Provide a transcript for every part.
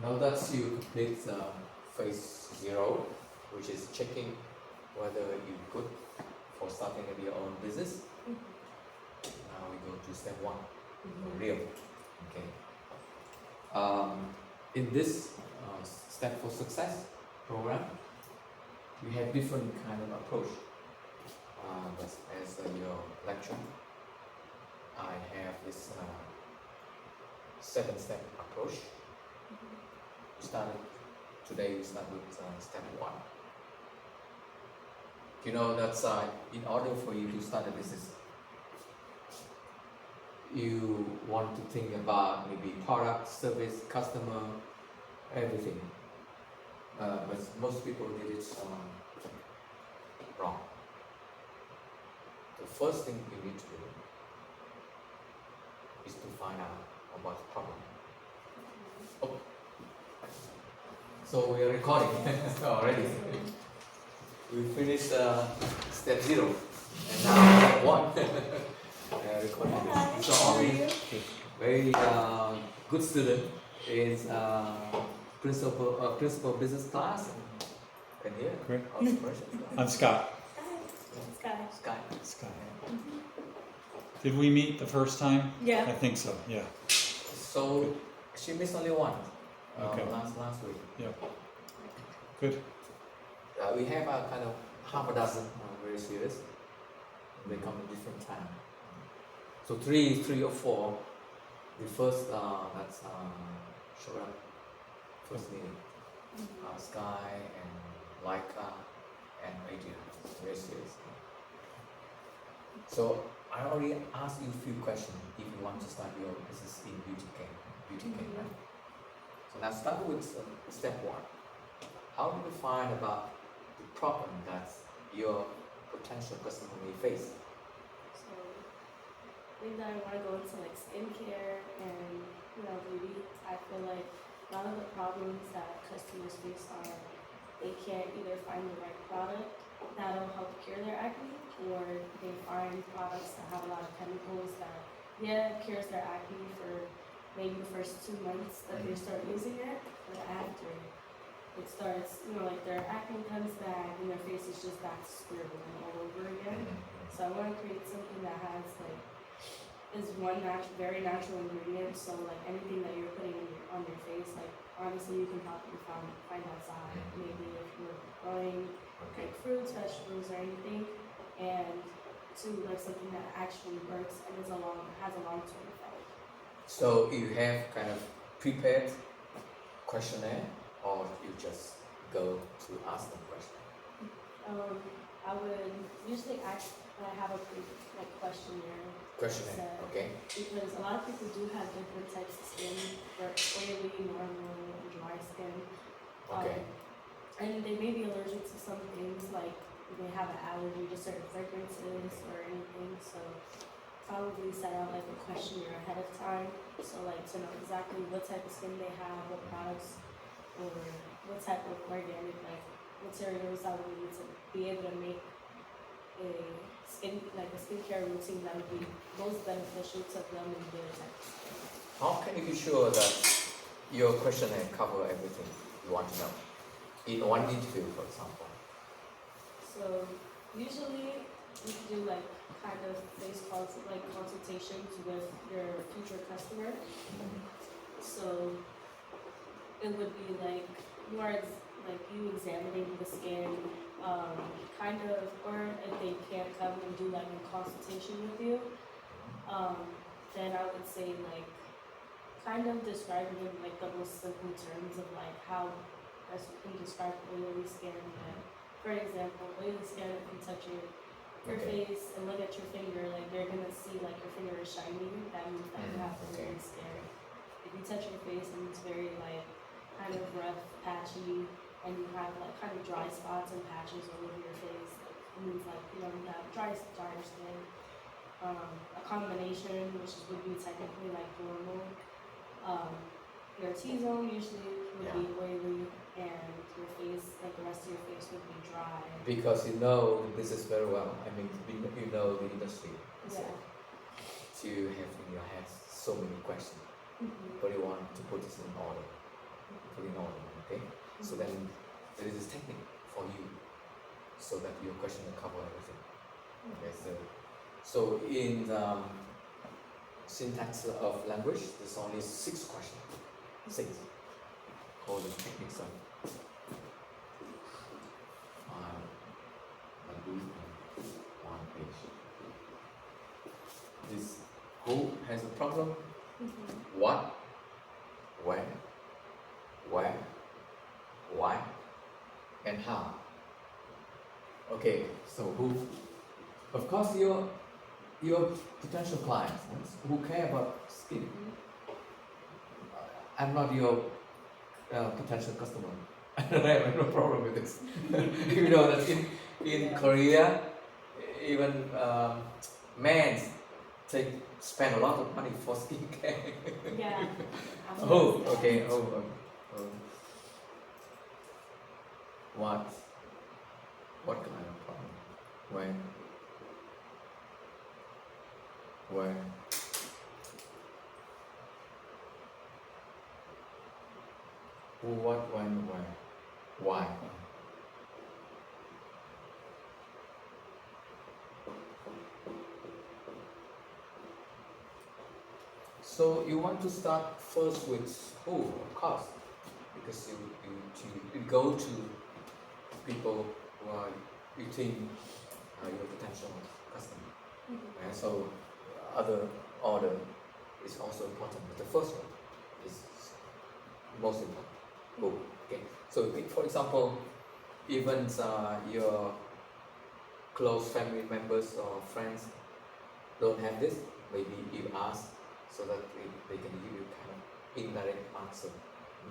Now that you complete phase 0, which is checking whether you're good for starting up your own business. Now we go to step 1, real. Okay. In this Step for Success program, we have different kind of approach. But as your lecture, I have this 7-step approach. Today we start with step 1. You know that's in order for you to start a business, you want to think about maybe product, service, customer, everything. But most people did it wrong. The first thing you need to do is to find out about the problem. Oh. So we are recording already. We finished step 0 and now step 1. Recording. So only very good student is principal business class and here. Great. Entrepreneurship. I'm Scott. Sky. Did we meet the first time? Yeah. I think so, yeah. So she missed only one Okay. last week. Yeah. Good. We have a kind of half a dozen very serious. They come at different time. So three or four. The first that's showed up first meeting. Sky and Laika and Adrian. Very serious. So I already asked you a few questions if you want to start your business in beauty care, right? So now start with step 1. How do you find about the problem that your potential customer may face? So maybe I want to go into like skincare and beauty. I feel like a lot of the problems that customers face are they can't either find the right product that'll help cure their acne, or they find products that have a lot of chemicals that cures their acne for maybe the first 2 months that they start using it, but after it starts, like their acne comes back and their face is just back to square one all over again. So I want to create something that has is one very natural ingredient. So like anything that you're putting on your face, like honestly you can probably find outside. Maybe if you're growing like fruits, vegetables, or anything, and to like something that actually works and has a long-term effect. So you have kind of prepared questionnaire, or you just go to ask them question? I would usually have a questionnaire. Questionnaire, okay. Because a lot of people do have different types of skin, for oily, normal, and dry skin. Okay. And they may be allergic to some things, like they have an allergy to certain fragrances or anything. So probably set out like a questionnaire ahead of time, so like to know exactly what type of skin they have, what products, or what type of organic materials I would need to be able to make a skincare routine that would be most beneficial to them and their type of skin. How can you be sure that your questionnaire cover everything you want to know in one interview, for example? So usually you can do kind of face consultations with your future customer. So it would be more you examining the skin, or if they can't come and do a consultation with you, then I would say kind of describing in the most simple terms of how best you can describe oily skin. For example, oily skin, if you touch your face and look at your finger, they're gonna see your finger is shiny. That means that you have oily skin. If you touch your face and it's very kind of rough, patchy, and you have kind of dry spots and patches all over your face, it means you have drier skin. A combination, which would be technically normal. Your T-zone usually would be oily, and your face, the rest of your face would be dry. Because you know the business very well. I mean, you know the industry. Yeah. So you have in your head so many questions. But you want to put this in order. fully normal. Okay, so then there is this technique for you, so that your question will cover everything. Okay, so in the syntax of language, there's only 6 questions. 6 called the techniques of one page. This who has a problem, what, when, where, why, and how. Okay, so who, of course, your potential clients who care about skin. I'm not your potential customer. I have no problem with this. You know that in Korea, even men spend a lot of money for skincare. Yeah. Oh, okay. What kind of problem? Where? Who, what, when, where? Why? So you want to start first with who, of course, because you go to people who are you think your potential customer. And so other order is also important, but the first one is most important. Who? Okay. So if, for example, even your close family members or friends don't have this, maybe you ask so that they can give you kind of indirect answer.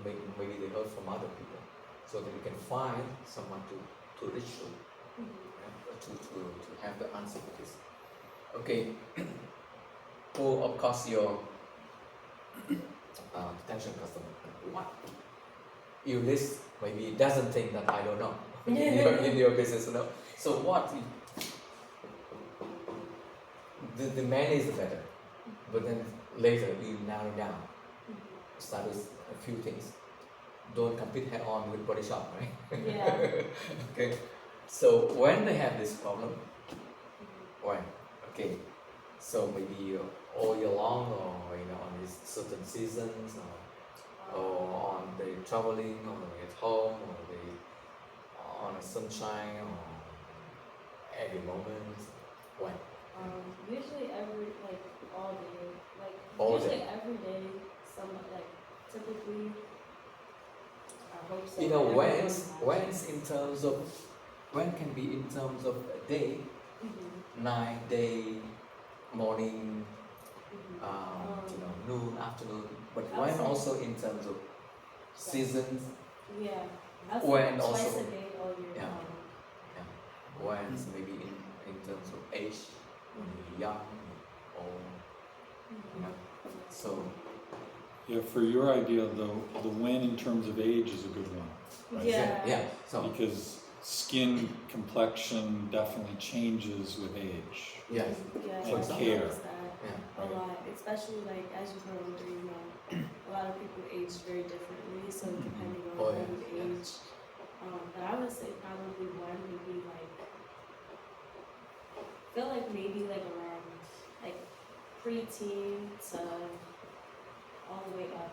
Maybe they heard from other people, so that you can find someone to reach to, to have the answer for this. Okay. Who, of course, your potential customer. What? You list, maybe it doesn't think that I don't know in your business, you know. So what? The man is better, but then later you narrow down. Start with a few things. Don't compete head on with Body Shop, right? Yeah. Okay. So when they have this problem, when? Okay. So maybe all year long, or on these certain seasons, or on the traveling, or at home, or on a sunshine, or every moment. When? Usually all day. All usually day. every day. Typically. I hope so. When's in terms of when can be in terms of day, night, day, morning, noon, afternoon, but when also in terms of seasons. Yeah. That's When twice also, a day all year yeah. round. When's maybe in terms of age, when you're young, or so. Yeah, for your idea, the when in terms of age is a good one. Right? Yeah. So because skin complexion definitely changes with age. yes. Yeah, And I care. noticed that a lot, especially as you grow older, a lot of people age very differently. So depending on age, but I would say probably one would be feel like maybe around preteen to all the way up,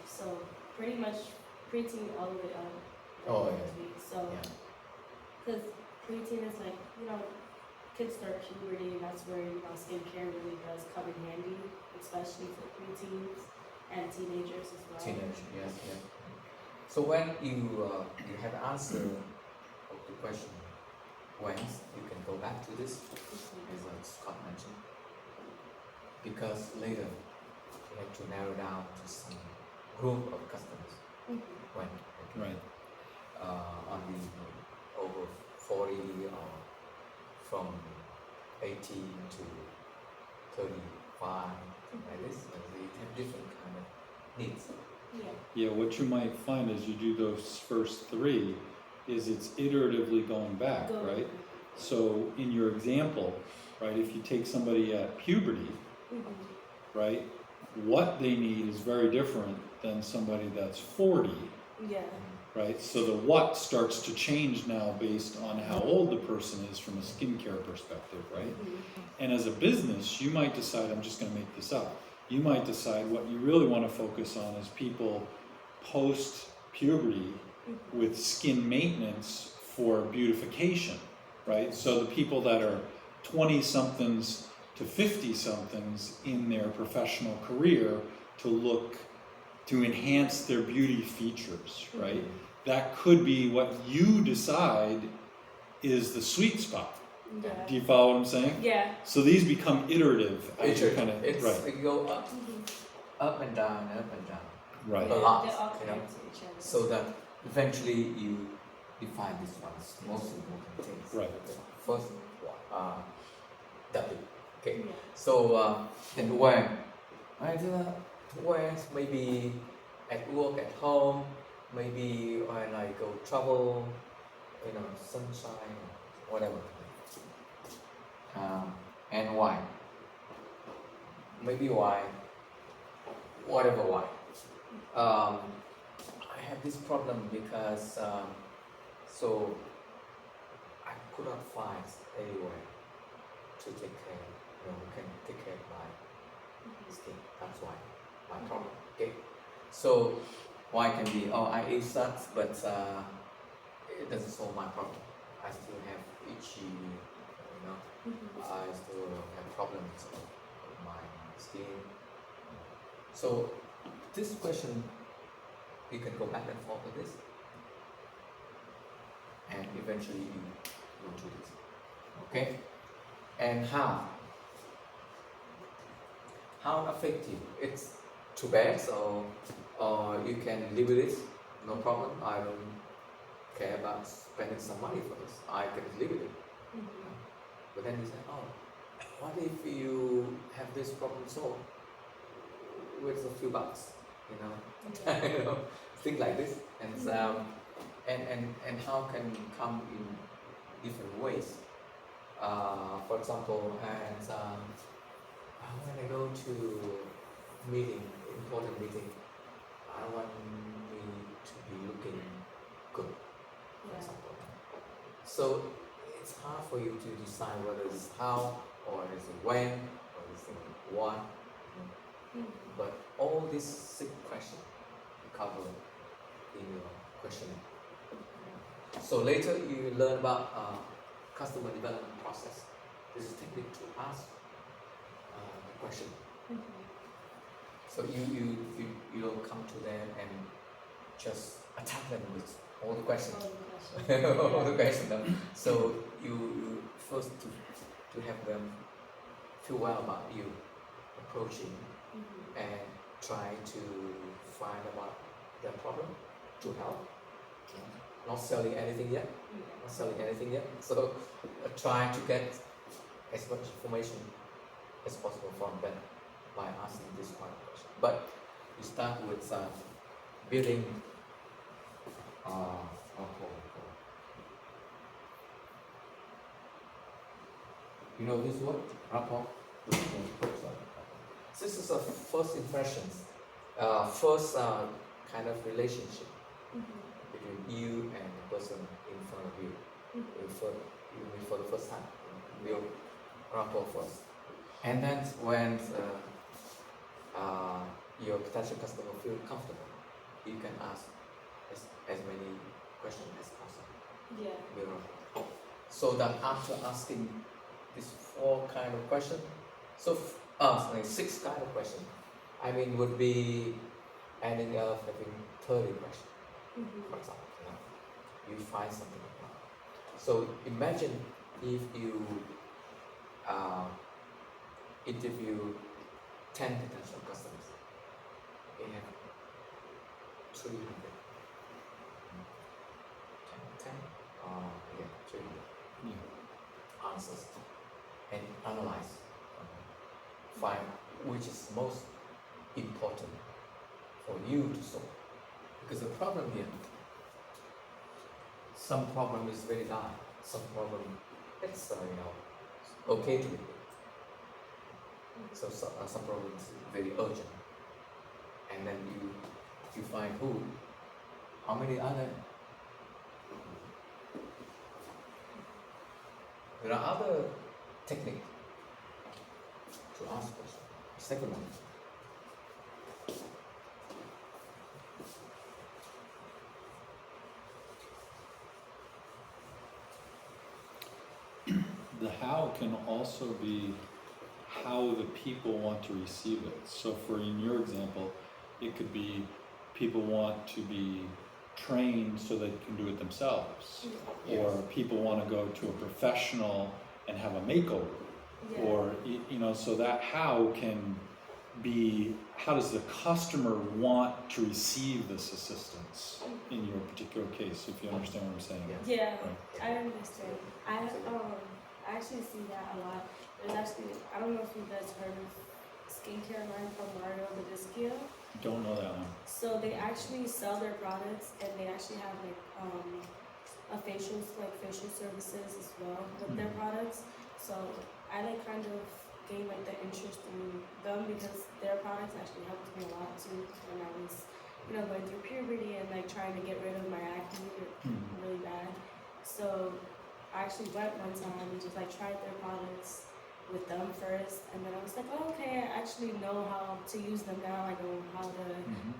so pretty much preteen all the way up. So, because preteen is kids start puberty, and that's where skincare really does come in handy, especially for preteens and teenagers as well. Teenage, yes. So when you have answered the question when, you can go back to this, as Scott mentioned, because later you have to narrow down to some group of customers. When? Okay. Right. On the over 40 or from 18 to 35, like this, they have different kind of needs. Yeah, what you might find as you do those first 3 is it's iteratively going back, right? So in your example, right, if you take somebody at puberty, right, what they need is very different than somebody that's 40, Yeah. right? So the what starts to change now based on how old the person is from a skincare perspective, right? And as a business, you might decide, I'm just going to make this up, you might decide what you really want to focus on is people post-puberty with skin maintenance for beautification, right? So the people that are 20-somethings to 50-somethings in their professional career to enhance their beauty features, right? That could be what you decide is the sweet spot. Yeah. Do you follow what I'm saying? Yeah. So these become iterative. It's right. it go up and down, Right. a lot, They're all you know, connected to each other. so that eventually you define these ones, most important things. Right. First, W. Okay. Yeah. So then where? Where maybe at work, at home, maybe when I go travel, you know, sunshine, whatever. And why? Maybe why? Whatever why. I have this problem because so I could not find anywhere to take care, you know, who can take care of my skin. That's why my problem. Okay. So why can be I ate sucks, but it doesn't solve my problem. I still have itchy, you know. I still have problems with my skin. So this question, you can go back and forth with this, and eventually you will do this. Okay? And how? How effective? It's too bad, so you can live with it, no problem. I don't care about spending some money for this. I can live with it. But then you say, what if you have this problem solved with a few bucks, you know? You know, things like this, and how can come in different ways. For example, when I go to meeting, important meeting, I want me to be looking good, for example. So it's hard for you to decide whether it's how, or is it when, or is it what. But all these 6 questions you cover in your questionnaire. So later you learn about customer development process. This is technique to ask the question. So you don't come to them and just attack them with all the questions. All the questions. So you first to have them feel well about you approaching and try to find about their problem to help. Not selling anything yet. So try to get as much information as possible from them by asking this kind of question. But you start with building you know this word? Rapport. This is a first impressions, first kind of relationship between you and the person in front of you. You meet for the first time. Build rapport first. And then when your potential customer feel comfortable, you can ask as many questions as possible. Yeah. So that after asking these 4 kind of questions, so 6 kind of questions, I mean would be ending up having 30 questions, for example. You find something like that. So imagine if you interview 10 potential customers, you have 300. 300 answers, and analyze, find which is most important for you to solve. Because the problem here, some problem is very large, some problem it's okay to be. So some problem is very urgent. and then you find who, how many other. There are other techniques to ask questions. Second one. The how can also be how the people want to receive it. So for in your example, it could be people want to be trained so they can do it themselves. Yes. Or people want to go to a professional and have a makeover. Yeah. Or, you know, so that how can be, how does the customer want to receive this assistance in your particular case, if you understand what I'm saying? Yeah. Yeah, Right. I understand. I actually see that a lot. There's actually, I don't know if you guys heard of skincare line from Mario Badescu. Don't know that one. So they actually sell their products, and they actually have like facial services as well with their products. So I like kind of gained like the interest in them because their products actually helped me a lot too when I was, you know, going through puberty and like trying to get rid of my acne really bad. So I actually went one time and just like tried their products with them first, and then I was like, oh, okay, I actually know how to use them now. I know how to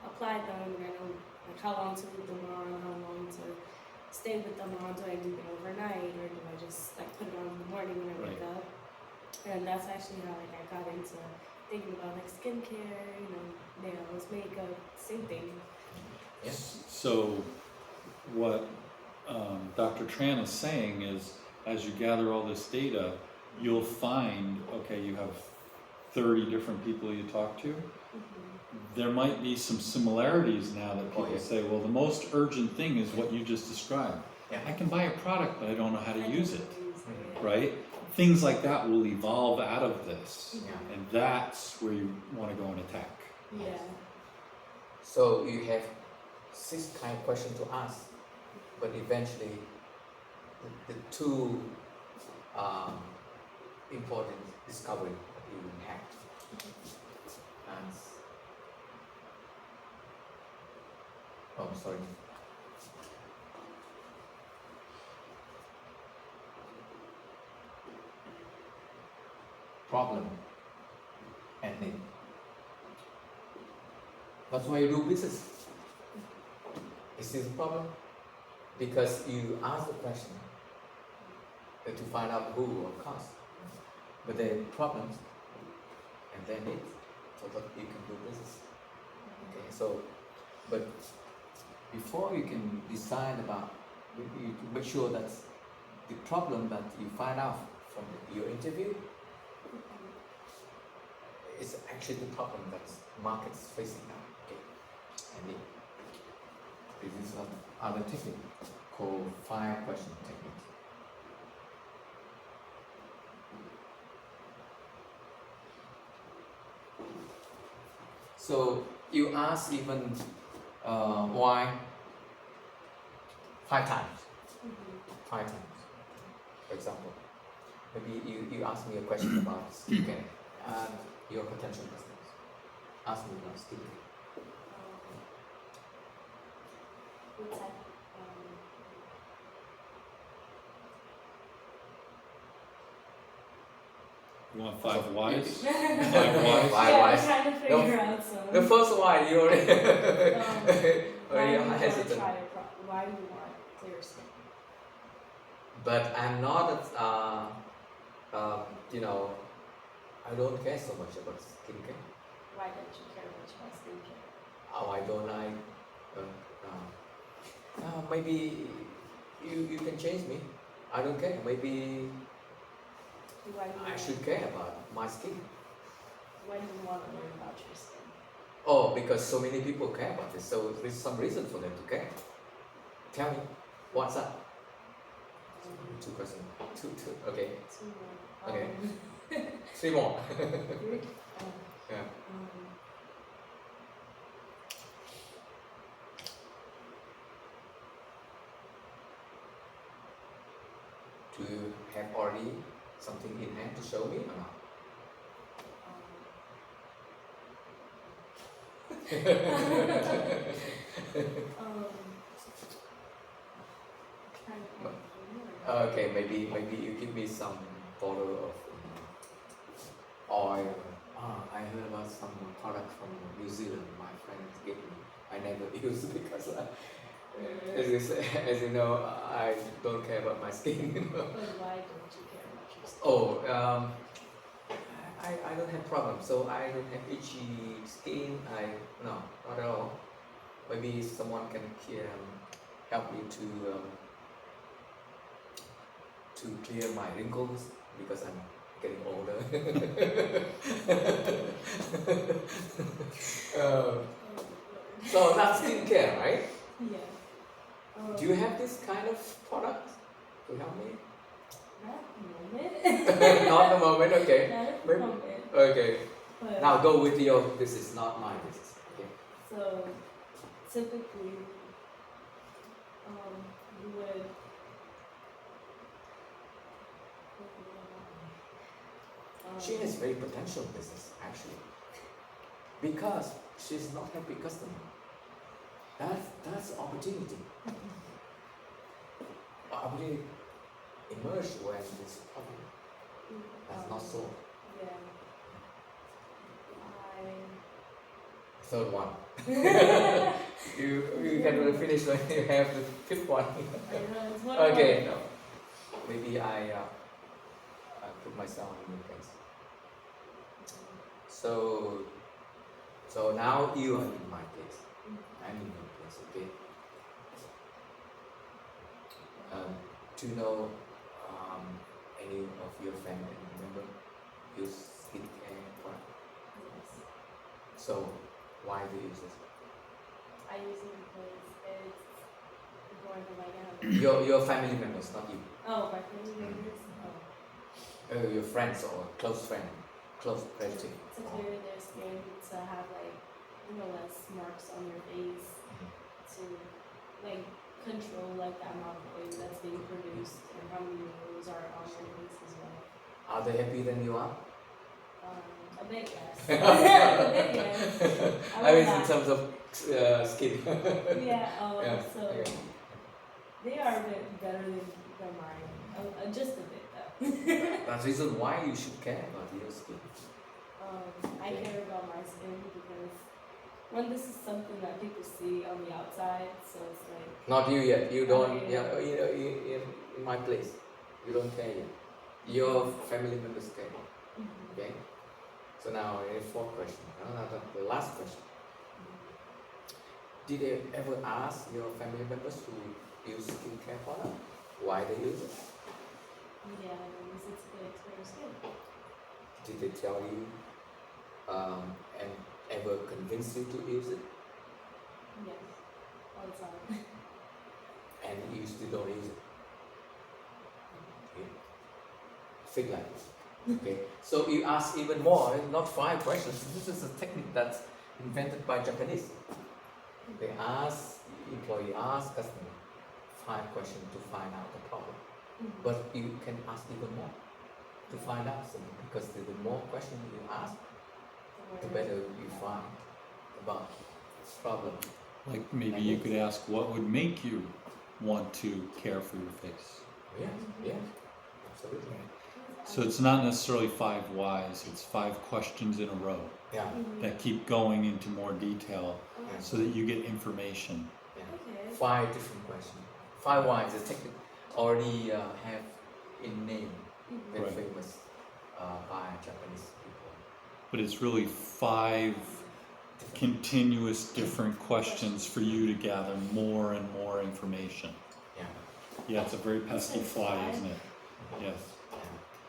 apply them, and I know like how long to leave them on, how long to stay with them on. Do I leave it overnight, or do I just like put it on in the morning when I wake up? And that's actually how like I got into thinking about like skincare, you know, nails, makeup, same thing. Yes. So what Dr. Tran is saying is, as you gather all this data, you'll find, okay, you have 30 different people you talk to. There might be some similarities now that people say, well, the most urgent thing is what you just described. Yeah. I can buy a product, but I don't know how to use it, Yeah. right? Things like that will evolve out of this, Yeah. and that's where you want to go and attack. Yeah. So you have 6 kind of questions to ask, but eventually the two important discovery that you have. And sorry. Problem and need. That's why you do business. Is this a problem? Because you ask the question to find out who or cause, but the problems and then need, so that you can do business. Okay, so, but before you can decide about, you make sure that the problem that you find out from your interview is actually the problem that market is facing now. Okay, and this is another technique called 5-question technique. So you ask even why 5 times. 5 times. For example, maybe you ask me a question about skincare and your potential business. Ask me about skincare. What type? You want 5 whys? 5 Five whys? Yeah, I'm whys. trying to figure out some. The first one you already Why do you want to hesitant. try it? Why do you want clear skin? But I'm not, you know, I don't care so much about skincare. Why don't you care much about skincare? Oh, I don't like. Maybe you can change me. I don't care. Maybe Why do you I should care about my skin. Why do you want to learn about your skin? Oh, because so many people care about this. So there's some reason for them to care. Tell me, what's up? 2 questions. Two. Okay. 2 more. Okay. 3 more. Three? Yeah. Do you have already something in hand to show me or not? Trying to find Okay, maybe you give me some bottle of oil. I heard about some product from New Zealand. My friend gave me. I never use it because, as you know, I don't care about my skin. But why don't you care about your skin? Oh, I don't have problems. So I don't have itchy skin. No, not at all. Maybe someone can help me to clear my wrinkles because I'm getting older. So that's skincare, right? Yeah. Do you have this kind of product to help me? Not at the moment. Not at the moment, okay. Not at the Maybe- moment. Okay. But Now go with your. This is not my business. Okay. so typically, you would. She has very potential business actually, because she's not happy customer. That's opportunity. Opportunity emerge when this problem that's not solved. Yeah. Third one. you can really finish when you have the fifth one. I don't know. It's one Okay. No. Maybe I put myself in your place. So now you are in my place. I'm in your place, okay? Do you know any of your family member use skincare product? Yes. So why do you use it? I use it because it's more of like a. Your family members, not you. Oh, my family members. Oh. Your friends or close friend, close relative. To clear their skin, to have like, less marks on your face, to like control like the amount of oil that's being produced and how many rows are on your face as well. Are they happier than you are? A bit yes. A bit yes. I mean, in not. terms of skin. Yeah. Yeah, So okay. they are a bit better than mine. Just a bit though. That's the reason why you should care about your skin. I care about my skin because one, this is something that people see on the outside, so it's like. Not you yet. You don't. Yeah. In my place, you don't care yet. Your family members care. Okay. So now, fourth question. The last question. Did they ever ask your family members who use skincare product why they use it? Yeah, I use it to clear skin. Did they tell you and ever convince you to use it? Yes, all the time. And you still don't use it? Okay. Think like this. Okay. So you ask even more, not 5 questions. This is a technique that's invented by Japanese. They ask, employee ask customer 5 questions to find out the problem. But you can ask even more to find out something, because the more questions you ask, the better you find about this problem. Like maybe you could ask, what would make you want to care for your face? Yeah, absolutely. So it's not necessarily 5 whys, it's 5 questions in a row Yeah, that keep going into more detail Okay. so that you get information. yeah. Okay. 5 different questions. 5 whys, the technique already have in name, very Right. famous by Japanese people. But it's really 5 continuous different questions for you to gather more and more information. Yeah. Yeah, it's a very pesky fly, isn't it? Yes.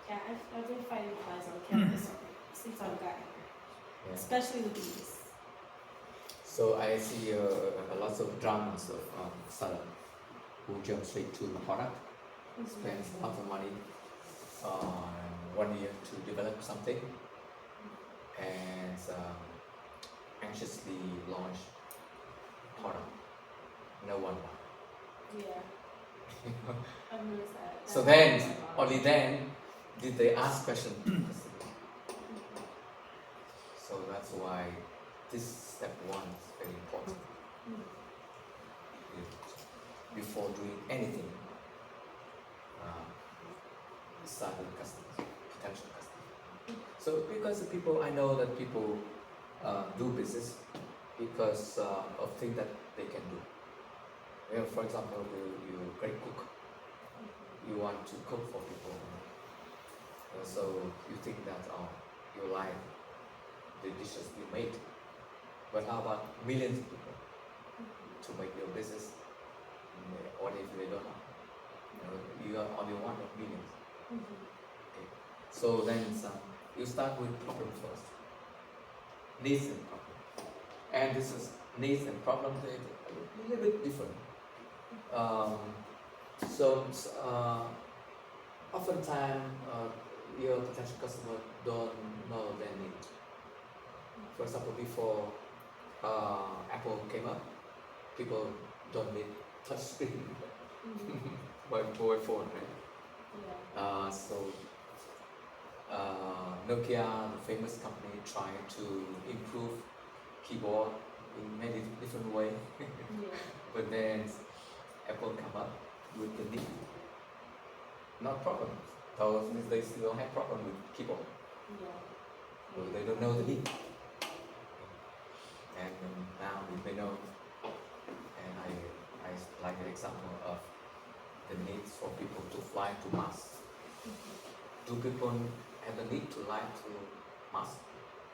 Yeah, I've been fighting flies on campus since I've gotten here, Yeah. especially the bees. So I see lots of dramas of seller who jump straight to the product, spends lots of money 1 year to develop something, and anxiously launch product. No one buy. Yeah, I've noticed that. So That then, happens a lot. only then, did they ask questions. So that's why this step one is very important. Before doing anything, start with customers, potential customers. So because the people, I know that people do business because of things that they can do. You know, for example, you're a great cook. You want to cook for people. So you think that you like the dishes you made. But how about millions of people to make your business? What if they don't know? You are only one of millions. Okay. So then you start with problem first. Needs and problem. And this is needs and problem, they're a little bit different. Oftentimes your potential customer don't know their need. For example, before Apple came up, people don't need touch screen by mobile phone, right? Nokia, the famous company, trying to improve keyboard in many different ways. But then Apple come up with the need, not problems. So they still have problem with keyboard. So they don't know the need. And now they know. And I like an example of the need for people to fly to Mars. Do people have the need to fly to Mars?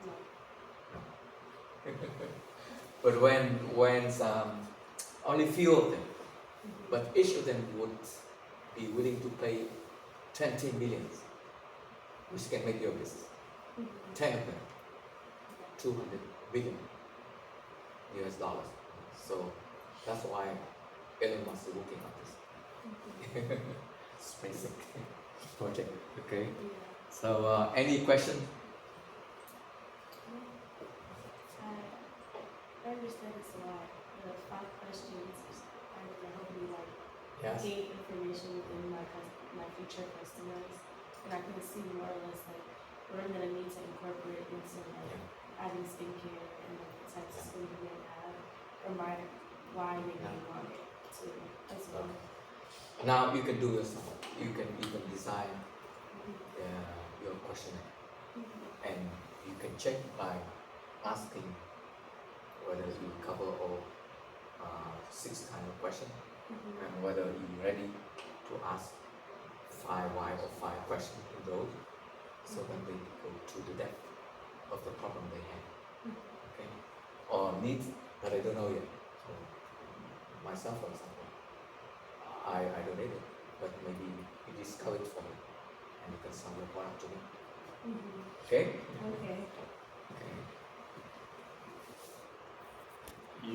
No. But when only few of them, but each of them would be willing to pay 20 millions, which can make your business. 10 of them, 200 billion US dollars. So that's why Elon Musk is working on this. SpaceX project. Okay. So any question? I understand this a lot. The 5 questions are going to help me Yes. gain information within my future customers, and I can see more or less what I'm going to need to incorporate into adding skincare and the types of skin they may have, or why they may want it to as well. Now you can do yourself. You can even design your questionnaire, and you can check by asking whether you cover all 6 kind of questions, and whether you're ready to ask 5 why or 5 questions in those, so that they go to the depth of the problem they have. Okay, or needs that I don't know yet. So myself, for example, I don't need it, but maybe you discover it for me, and you can sell your product to me. Okay. Okay.